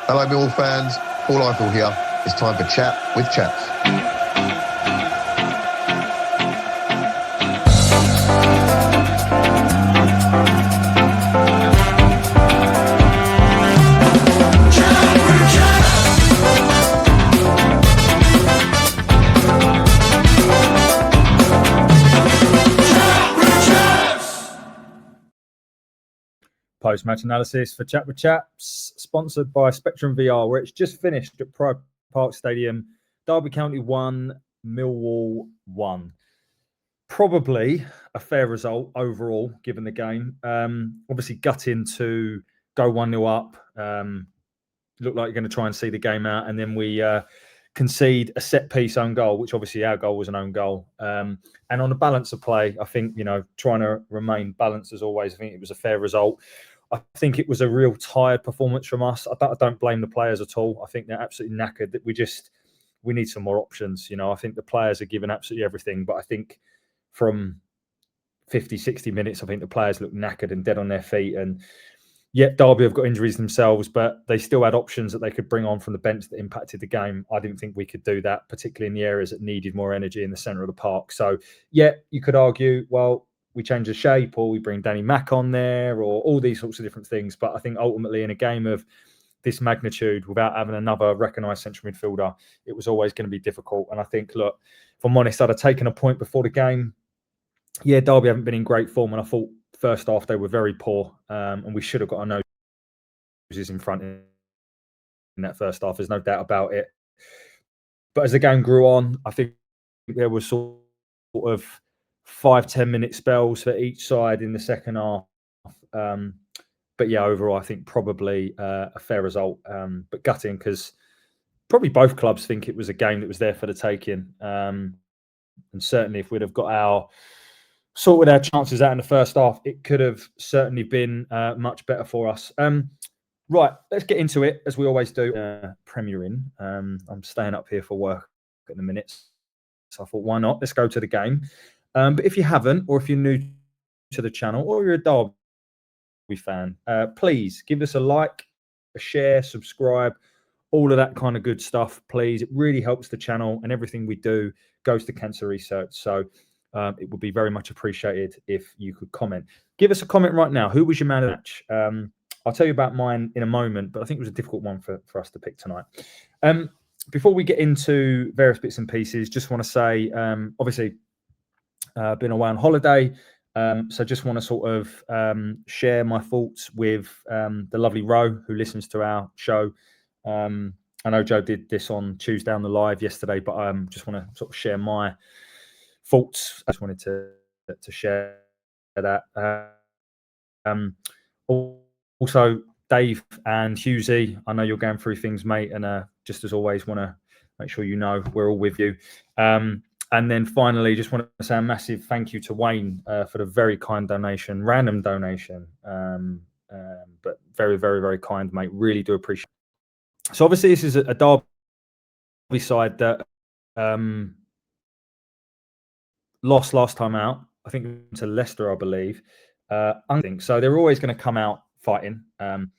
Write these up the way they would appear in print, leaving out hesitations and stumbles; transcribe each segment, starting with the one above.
Hello, Millwall fans. Paul Eiffel here. It's time for Chat with Chaps. Post-match analysis for Chat with Chaps, sponsored by Spectrum VR, where it's just finished at Pride Park Stadium. Derby County 1, Millwall 1. Probably a fair result overall, given the game. Obviously, gutting to go 1-0 up. Looked like you're going to try and see the game out, and then we concede a set-piece own goal, which obviously our goal was an own goal. And on the balance of play, I think, trying to remain balanced as always, I think it was a fair result. I think it was a real tired performance from us. I don't blame the players at all. I think they're absolutely knackered. That we need some more options. I think the players are giving absolutely everything, but I think from 50, 60 minutes, I think the players look knackered and dead on their feet. And yet Derby have got injuries themselves, but they still had options that they could bring on from the bench that impacted the game. I didn't think we could do that, particularly in the areas that needed more energy in the centre of the park. So, yeah, you could argue, well, we change the shape, or we bring Danny Mack on there, or all these sorts of different things. But I think ultimately in a game of this magnitude, without having another recognised central midfielder, it was always going to be difficult. And I think, look, if I'm honest, I'd have taken a point before the game. Yeah, Derby haven't been in great form, and I thought first half they were very poor, and we should have got our noses in front in that first half. There's no doubt about it. But as the game grew on, I think there was sort of 5-10 minute spells for each side in the second half. But yeah, overall, I think probably a fair result, but gutting because probably both clubs think it was a game that was there for the taking. And certainly if we'd have got sorted our chances out in the first half, it could have certainly been much better for us. Right, let's get into it, as we always do. Premier Inn. I'm staying up here for work at the minute, so I thought, why not? Let's go to the game. But if you haven't, or if you're new to the channel, or you're a Derby fan, please give us a like, a share, subscribe, all of that kind of good stuff, please. It really helps the channel, and everything we do goes to cancer research. So it would be very much appreciated if you could comment. Give us a comment right now. Who was your man of the match? I'll tell you about mine in a moment, but I think it was a difficult one for us to pick tonight. Before we get into various bits and pieces, just want to say, obviously, been away on holiday, so just want to sort of share my thoughts with the lovely Ro, who listens to our show. I know Joe did this on Tuesday on the live yesterday, but I just want to sort of share my thoughts. I just wanted to share that. Also, Dave and Hughesy, I know you're going through things, mate, and just as always, want to make sure you know we're all with you. And then finally, just want to say a massive thank you to Wayne for the very kind donation, random donation, but very, very, very kind, mate. Really do appreciate it. So obviously, this is a Derby side that lost last time out, I think, to Leicester, I believe. So they're always going to come out fighting. And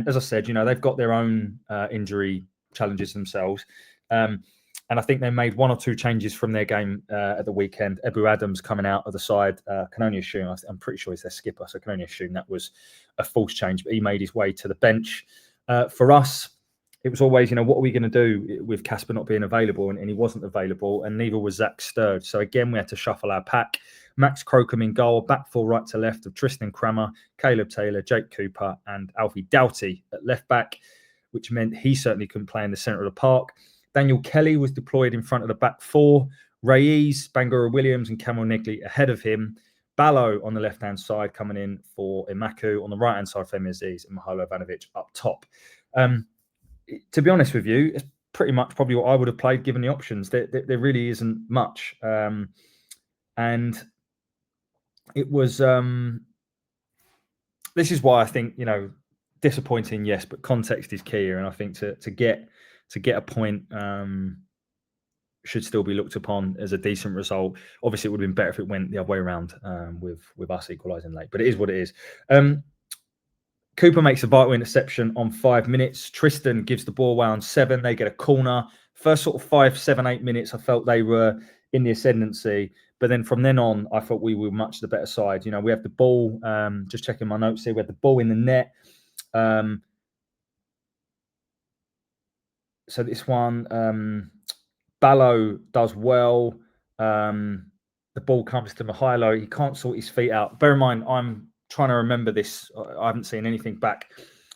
as I said, they've got their own injury challenges themselves. And I think they made one or two changes from their game at the weekend. Ebu Adams coming out of the side, can only assume, I'm pretty sure he's their skipper, so I can only assume that was a false change, but he made his way to the bench. For us, it was always, what are we going to do with Casper not being available? And he wasn't available, and neither was Zach Sturge. So again, we had to shuffle our pack. Max Crocombe in goal, back four right to left of Tristan Crammer, Caleb Taylor, Jake Cooper, and Alfie Doughty at left back, which meant he certainly couldn't play in the centre of the park. Daniel Kelly was deployed in front of the back four. Reyes, Bangura Williams, and Camel Negley ahead of him. Ballo on the left-hand side coming in for Imaku. On the right-hand side, Femi Aziz and Mahalo Ivanovic up top. To be honest with you, it's pretty much probably what I would have played given the options. There really isn't much. And it was... this is why I think, disappointing, yes, but context is key here. And I think to get a point should still be looked upon as a decent result. Obviously, it would have been better if it went the other way around with us equalising late, but it is what it is. Cooper makes a vital interception on 5 minutes. Tristan gives the ball away on 7. They get a corner. First sort of 5, 7, 8 minutes, I felt they were in the ascendancy. But then from then on, I thought we were much the better side. You know, we have the ball. Just checking my notes here. We had the ball in the net. So this one, Ballo does well. The ball comes to Mihailo. He can't sort his feet out. Bear in mind, I'm trying to remember this. I haven't seen anything back,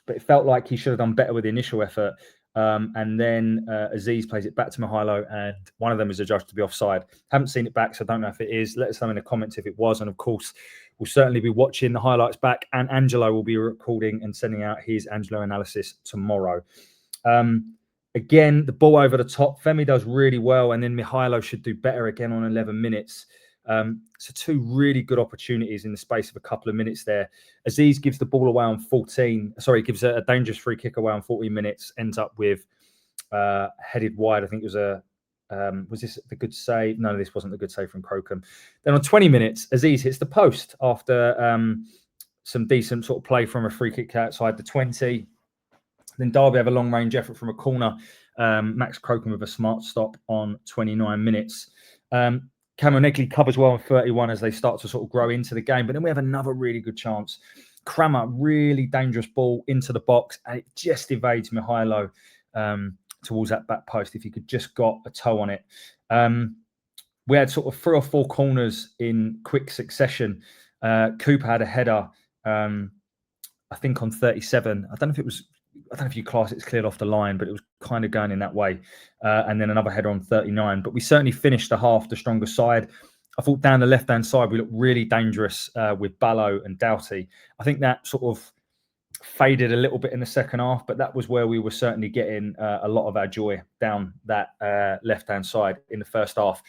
but it felt like he should have done better with the initial effort. And then Aziz plays it back to Mihailo, and one of them is adjudged to be offside. Haven't seen it back, so I don't know if it is. Let us know in the comments if it was. And of course, we'll certainly be watching the highlights back, and Angelo will be recording and sending out his Angelo analysis tomorrow. Again, the ball over the top. Femi does really well, and then Mihailo should do better again on 11 minutes. So 2 really good opportunities in the space of a couple of minutes there. Aziz gives the ball away on 14. Sorry, gives a dangerous free kick away on 14 minutes. Ends up with headed wide. I think it was was this the good save? No, this wasn't the good save from Crocombe. Then on 20 minutes, Aziz hits the post after some decent sort of play from a free kick outside the 20. Then Derby have a long-range effort from a corner. Max Crocombe with a smart stop on 29 minutes. Cameron Negley covers well on 31 as they start to sort of grow into the game. But then we have another really good chance. Kramer, really dangerous ball into the box, and it just evades Mihailo towards that back post. If he could just got a toe on it. We had sort of 3 or 4 corners in quick succession. Cooper had a header, I think on 37. I don't know if you class it's cleared off the line, but it was kind of going in that way. And then another header on 39. But we certainly finished the half the stronger side. I thought down the left-hand side, we looked really dangerous with Ballo and Doughty. I think that sort of faded a little bit in the second half, but that was where we were certainly getting a lot of our joy down that left-hand side in the first half.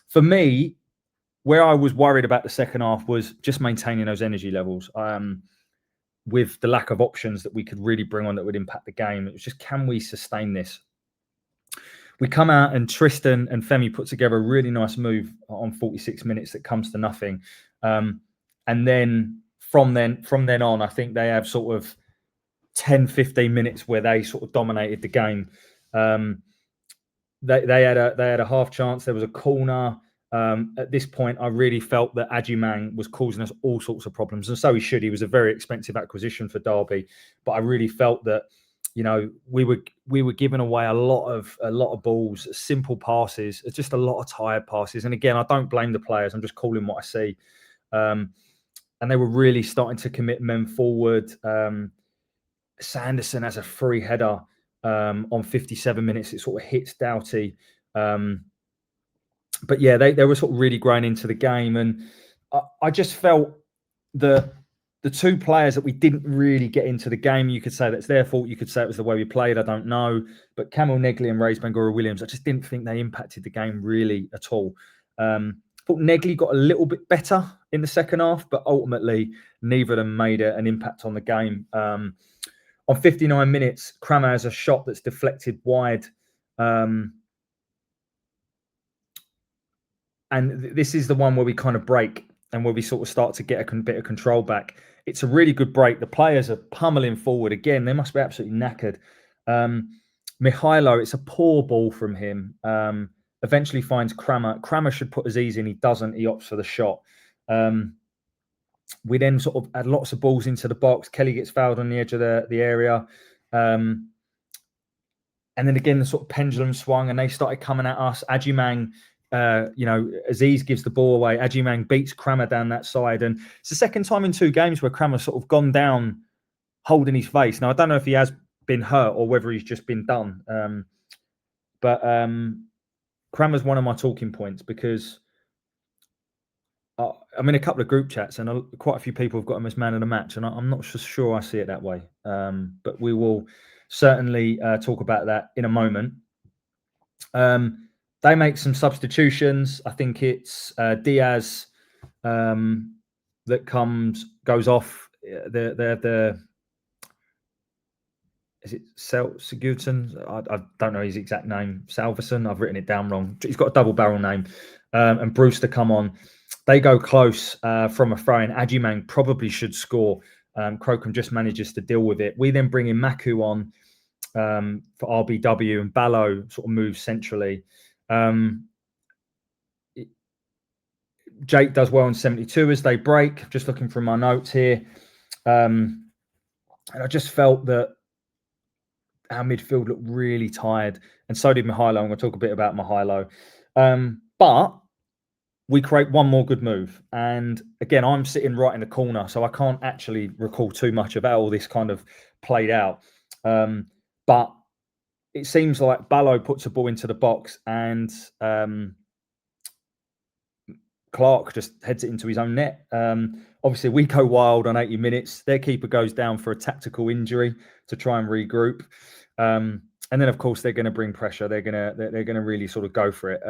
For me, where I was worried about the second half was just maintaining those energy levels. With the lack of options that we could really bring on that would impact the game. It was just, can we sustain this? We come out and Tristan and Femi put together a really nice move on 46 minutes that comes to nothing. And then from then on, I think they have sort of 10, 15 minutes where they sort of dominated the game. They had a half chance. There was a corner. At this point, I really felt that Adjumang was causing us all sorts of problems, and so he should. He was a very expensive acquisition for Derby, but I really felt that, you know, we were giving away a lot of balls, simple passes, just a lot of tired passes. And again, I don't blame the players. I'm just calling what I see. And they were really starting to commit men forward. Sanderson has a free header on 57 minutes. It sort of hits Doughty. But yeah, they were sort of really growing into the game. And I just felt that the 2 players that we didn't really get into the game, you could say that's their fault. You could say it was the way we played. I don't know. But Camille Negley and Race Bangura Williams, I just didn't think they impacted the game really at all. I thought Negley got a little bit better in the second half, but ultimately neither of them made an impact on the game. On 59 minutes, Kramer has a shot that's deflected wide. And this is the one where we kind of break and where we sort of start to get a bit of control back. It's a really good break. The players are pummeling forward. Again, they must be absolutely knackered. Mihailo, it's a poor ball from him. Eventually finds Kramer. Kramer should put Aziz in. He doesn't. He opts for the shot. We then sort of had lots of balls into the box. Kelly gets fouled on the edge of the area. And then again, the sort of pendulum swung and they started coming at us. Adjumang, Aziz gives the ball away. Adjumang beats Kramer down that side. And it's the second time in 2 games where Kramer's sort of gone down holding his face. Now, I don't know if he has been hurt or whether he's just been done. But Kramer's one of my talking points because I'm in a couple of group chats and quite a few people have got him as man of the match. And I'm not sure I see it that way. But we will certainly talk about that in a moment. They make some substitutions. I think it's Diaz that goes off. Is it Sigurdsson? I don't know his exact name. Salverson. I've written it down wrong. He's got a double barrel name. And Brewster come on. They go close from a throw-in. Adjumang probably should score. Crocombe just manages to deal with it. We then bring in Maku on for RBW, and Ballo sort of moves centrally. Jake does well in 72 as they break. Just looking through my notes here. And I just felt that our midfield looked really tired, and so did Mihailo. I'm going to talk a bit about Mihailo. But we create one more good move. And again, I'm sitting right in the corner, so I can't actually recall too much about all this kind of played out. But it seems like Ballo puts a ball into the box, and Clark just heads it into his own net. Obviously, we go wild on 80 minutes. Their keeper goes down for a tactical injury to try and regroup. And then, of course, they're going to bring pressure. They're going to really sort of go for it.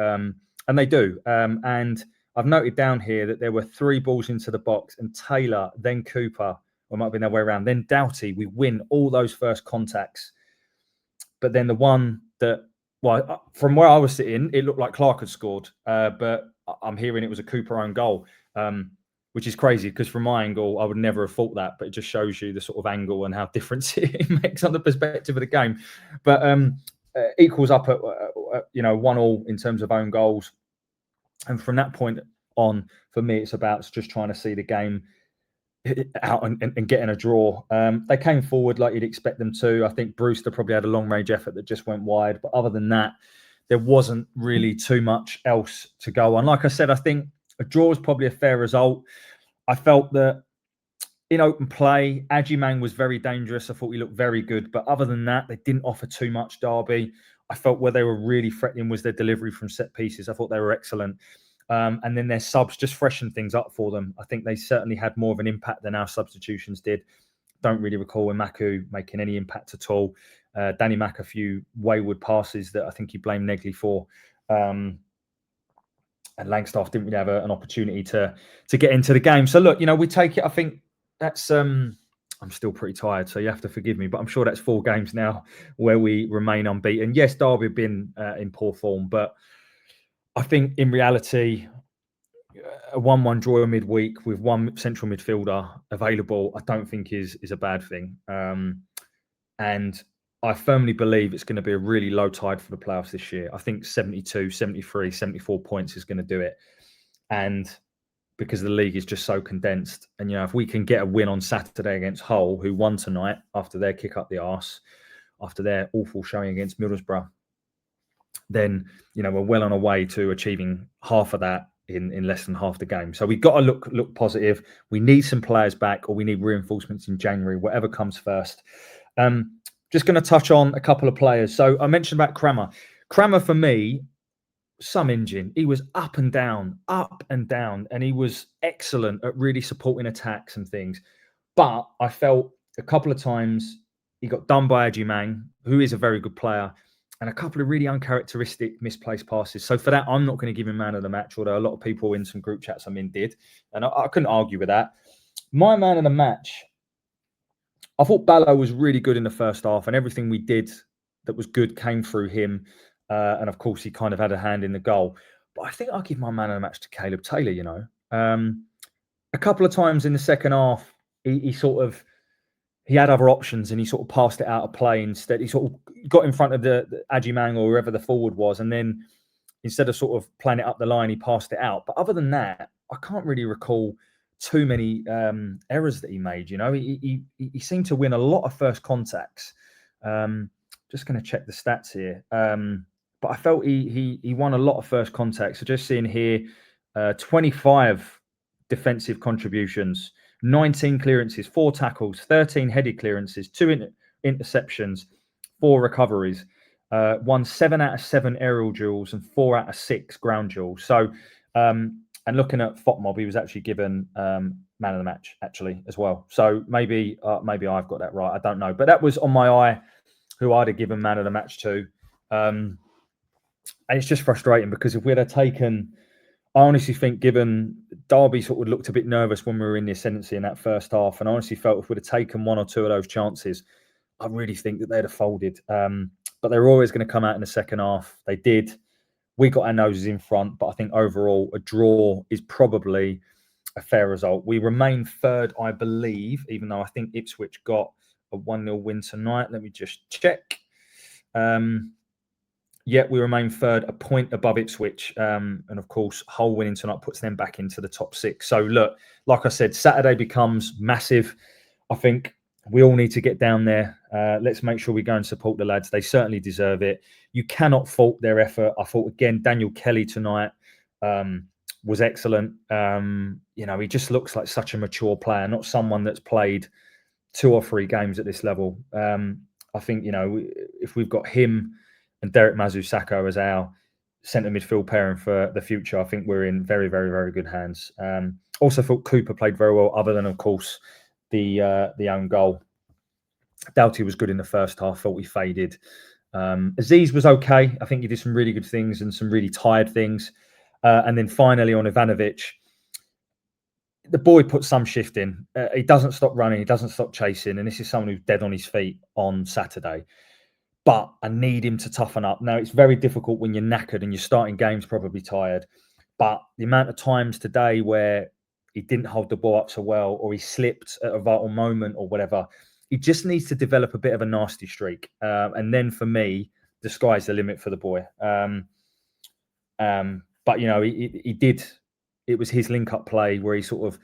And they do. And I've noted down here that there were 3 balls into the box, and Taylor, then Cooper, or it might have been their way around, then Doughty. We win all those first contacts. But then the one that, well, from where I was sitting, it looked like Clark had scored. But I'm hearing it was a Cooper own goal, which is crazy because from my angle, I would never have thought that. But it just shows you the sort of angle and how different it makes on the perspective of the game. But equals up at 1-1 in terms of own goals. And from that point on, for me, it's about just trying to see the game out and getting a draw. They came forward like you'd expect them to. I think Brewster probably had a long range effort that just went wide. But other than that, there wasn't really too much else to go on. Like I said, I think a draw is probably a fair result. I felt that in open play, Adjumang was very dangerous. I thought he looked very good. But other than that, they didn't offer too much, Derby. I felt where they were really threatening was their delivery from set pieces. I thought they were excellent. And then their subs just freshened things up for them. I think they certainly had more of an impact than our substitutions did. Don't really recall Maku making any impact at all. Danny Mack, a few wayward passes that I think he blamed Negley for. And Langstaff didn't really have an opportunity to get into the game. So look, we take it. I think that's I'm still pretty tired, so you have to forgive me, but I'm sure that's 4 games now where we remain unbeaten. Yes, Derby have been in poor form, but I think in reality, a 1-1 draw midweek with one central midfielder available, I don't think is a bad thing. And I firmly believe it's going to be a really low tide for the playoffs this year. I think 72, 73, 74 points is going to do it. And because the league is just so condensed. And, if we can get a win on Saturday against Hull, who won tonight after their kick up the arse, after their awful showing against Middlesbrough, then, we're well on our way to achieving half of that in less than half the game. So we've got to look positive. We need some players back, or we need reinforcements in January, whatever comes first. Just going to touch on a couple of players. So I mentioned about Kramer. Kramer, for me, some engine. He was up and down, and he was excellent at really supporting attacks and things. But I felt a couple of times he got done by Adjumang, who is a very good player, and a couple of really uncharacteristic misplaced passes. So for that, I'm not going to give him man of the match, although a lot of people in some group chats I'm in did. And I couldn't argue with that. My man of the match, I thought Ballo was really good in the first half, and everything we did that was good came through him. And of course, he kind of had a hand in the goal. But I think I'll give my man of the match to Caleb Taylor, A couple of times in the second half, he had other options and he sort of passed it out of play instead. He sort of got in front of the Adjumang or whoever the forward was, and then instead of sort of playing it up the line, he passed it out. But other than that, I can't really recall too many errors that he made. He seemed to win a lot of first contacts. Just going to check the stats here. But I felt he won a lot of first contacts. So just seeing here, 25 defensive contributions, 19 clearances, 4 tackles, 13 headed clearances, 2 interceptions, 4 recoveries, won 7 out of 7 aerial duels and 4 out of 6 ground duels. So, and looking at FOTMob, he was actually given man of the match actually as well. So maybe I've got that right. I don't know, but that was on my eye who I'd have given man of the match to. And it's just frustrating because if we'd have taken, I honestly think, given Derby sort of looked a bit nervous when we were in the ascendancy in that first half, and I honestly felt if we'd have taken 1 or 2 of those chances, I really think that they'd have folded. But they were always going to come out in the second half. They did. We got our noses in front, but I think overall a draw is probably a fair result. We remain third, I believe, even though I think Ipswich got a 1-0 win tonight. Let me just check. Yeah, we remain third, a point above Ipswich. And of course, Hull winning tonight puts them back into the top 6. So look, like I said, Saturday becomes massive. I think we all need to get down there. Let's make sure we go and support the lads. They certainly deserve it. You cannot fault their effort. I thought, again, Daniel Kelly tonight was excellent. He just looks like such a mature player, not someone that's played 2 or 3 games at this level. I think, if we've got him and Derek Mazusako as our centre midfield pairing for the future, I think we're in very, very, very good hands. Also thought Cooper played very well, other than, of course, the own goal. Doughty was good in the first half, thought he faded. Aziz was okay. I think he did some really good things and some really tired things. And then finally on Ivanovic, the boy put some shift in. He doesn't stop running. He doesn't stop chasing. And this is someone who's dead on his feet on Saturday. But I need him to toughen up. Now, it's very difficult when you're knackered and you're starting games probably tired. But the amount of times today where he didn't hold the ball up so well, or he slipped at a vital moment or whatever, he just needs to develop a bit of a nasty streak. And then for me, the sky's the limit for the boy. But, he did. It was his link-up play where he sort of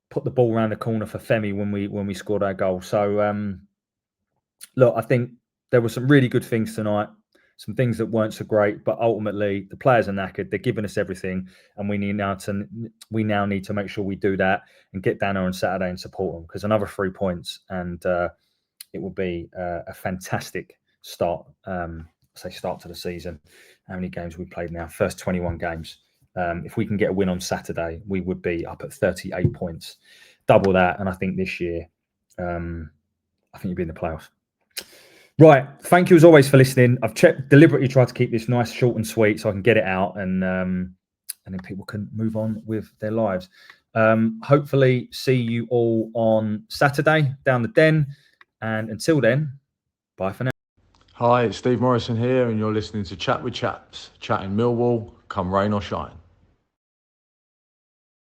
put the ball around the corner for Femi when we scored our goal. So, look, I think there were some really good things tonight, some things that weren't so great, but ultimately the players are knackered. They're giving us everything, and we now need to make sure we do that and get down there on Saturday and support them, because another 3 points and it will be a fantastic start. Start to the season. How many games we played now? First 21 games. If we can get a win on Saturday, we would be up at 38 points, double that. And I think this year, I think you'll be in the playoffs. Right. Thank you as always for listening. I've deliberately tried to keep this nice, short and sweet so I can get it out and then people can move on with their lives. Hopefully see you all on Saturday down the Den. And until then, bye for now. Hi, it's Steve Morrison here, and you're listening to Chat with Chaps, chatting Millwall, come rain or shine.